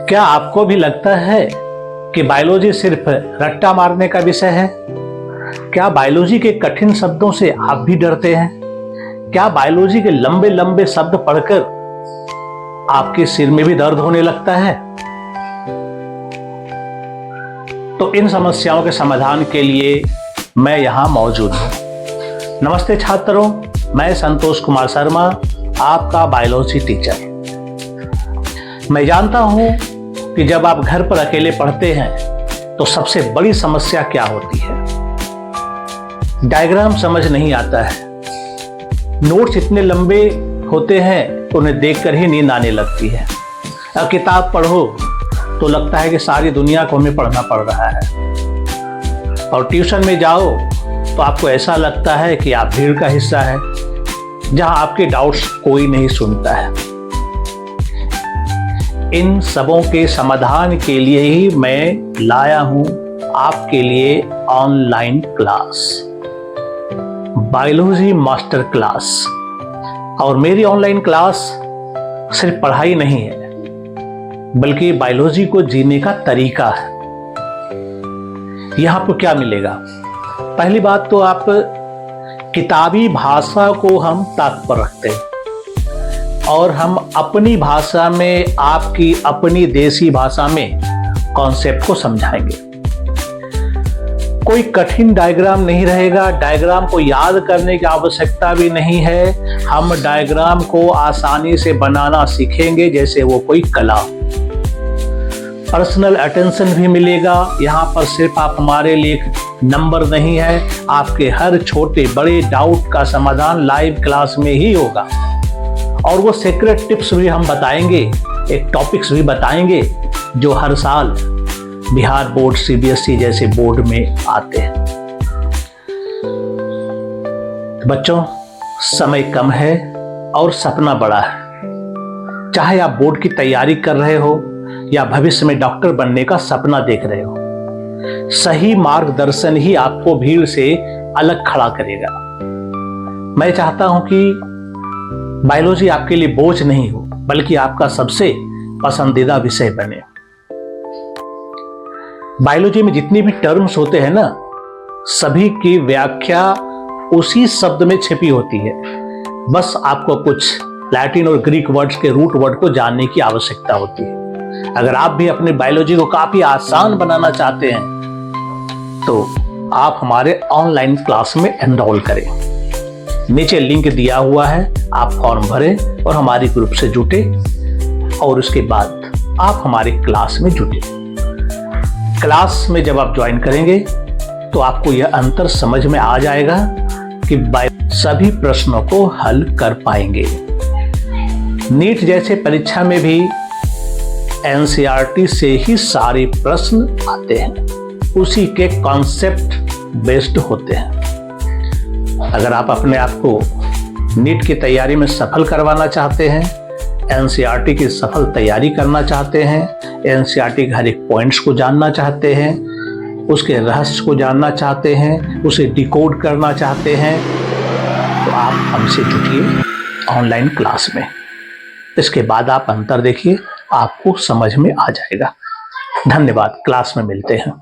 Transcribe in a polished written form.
क्या आपको भी लगता है कि बायोलॉजी सिर्फ रट्टा मारने का विषय है? क्या बायोलॉजी के कठिन शब्दों से आप भी डरते हैं? क्या बायोलॉजी के लंबे लंबे शब्द पढ़कर आपके सिर में भी दर्द होने लगता है? तो इन समस्याओं के समाधान के लिए मैं यहां मौजूद हूं। नमस्ते छात्रों, मैं संतोष कुमार शर्मा, आपका बायोलॉजी टीचर। मैं जानता हूं कि जब आप घर पर अकेले पढ़ते हैं तो सबसे बड़ी समस्या क्या होती है? डायग्राम समझ नहीं आता है। नोट्स इतने लंबे होते हैं तो उन्हें देखकर ही नींद आने लगती है। अब किताब पढ़ो तो लगता है कि सारी दुनिया को हमें पढ़ना पड़ रहा है। और ट्यूशन में जाओ तो आपको ऐसा लगता है कि आप भीड़ का हिस्सा है, जहां आपके डाउट्स कोई नहीं सुनता है। इन सबों के समाधान के लिए ही मैं लाया हूं आपके लिए online class, biology master class. और मेरी ऑनलाइन क्लास सिर्फ पढ़ाई नहीं है, बल्कि बायोलॉजी को जीने का तरीका है। यहां आपको क्या मिलेगा? पहली बात तो आप किताबी भाषा को हम ताक पर रखते हैं और हम अपनी भाषा में, आपकी अपनी देसी भाषा में कॉन्सेप्ट को समझाएंगे। कोई कठिन डायग्राम नहीं रहेगा, डायग्राम को याद करने की आवश्यकता भी नहीं है। हम डायग्राम को आसानी से बनाना सीखेंगे जैसे वो कोई कला। पर्सनल अटेंशन भी मिलेगा। यहाँ पर सिर्फ आप हमारे लिए नंबर नहीं है, आपके हर छोटे बड़े डाउट का समाधान लाइव क्लास में ही होगा। और वो सीक्रेट टिप्स भी हम बताएंगे, एक टॉपिक्स भी बताएंगे जो हर साल बिहार बोर्ड, सीबीएसई जैसे बोर्ड में आते हैं। बच्चों, समय कम है और सपना बड़ा है। चाहे आप बोर्ड की तैयारी कर रहे हो या भविष्य में डॉक्टर बनने का सपना देख रहे हो, सही मार्गदर्शन ही आपको भीड़ से अलग खड़ा करेगा। मैं चाहता हूं कि बायोलॉजी आपके लिए बोझ नहीं हो, बल्कि आपका सबसे पसंदीदा विषय बने। बायोलॉजी में जितनी भी टर्म्स होते हैं ना, सभी की व्याख्या उसी शब्द में छिपी होती है। बस आपको कुछ लैटिन और ग्रीक वर्ड्स के रूट वर्ड को जानने की आवश्यकता होती है। अगर आप भी अपनी बायोलॉजी को काफी आसान बनाना चाहते हैं तो आप हमारे ऑनलाइन क्लास में एनरोल करें। नीचे लिंक दिया हुआ है, आप फॉर्म भरें और हमारी ग्रुप से जुटे और उसके बाद आप हमारी क्लास में जुटे। क्लास में जब आप ज्वाइन करेंगे तो आपको यह अंतर समझ में आ जाएगा कि सभी प्रश्नों को हल कर पाएंगे। नीट जैसे परीक्षा में भी एनसीईआरटी से ही सारे प्रश्न आते हैं, उसी के कॉन्सेप्ट बेस्ड होते हैं। अगर आप अपने आप को नीट की तैयारी में सफल करवाना चाहते हैं, एनसीईआरटी की सफल तैयारी करना चाहते हैं, एनसीईआरटी के हर एक पॉइंट्स को जानना चाहते हैं, उसके रहस्य को जानना चाहते हैं, उसे डिकोड करना चाहते हैं, तो आप हमसे जुटिए ऑनलाइन क्लास में। इसके बाद आप अंतर देखिए, आपको समझ में आ जाएगा। धन्यवाद, क्लास में मिलते हैं।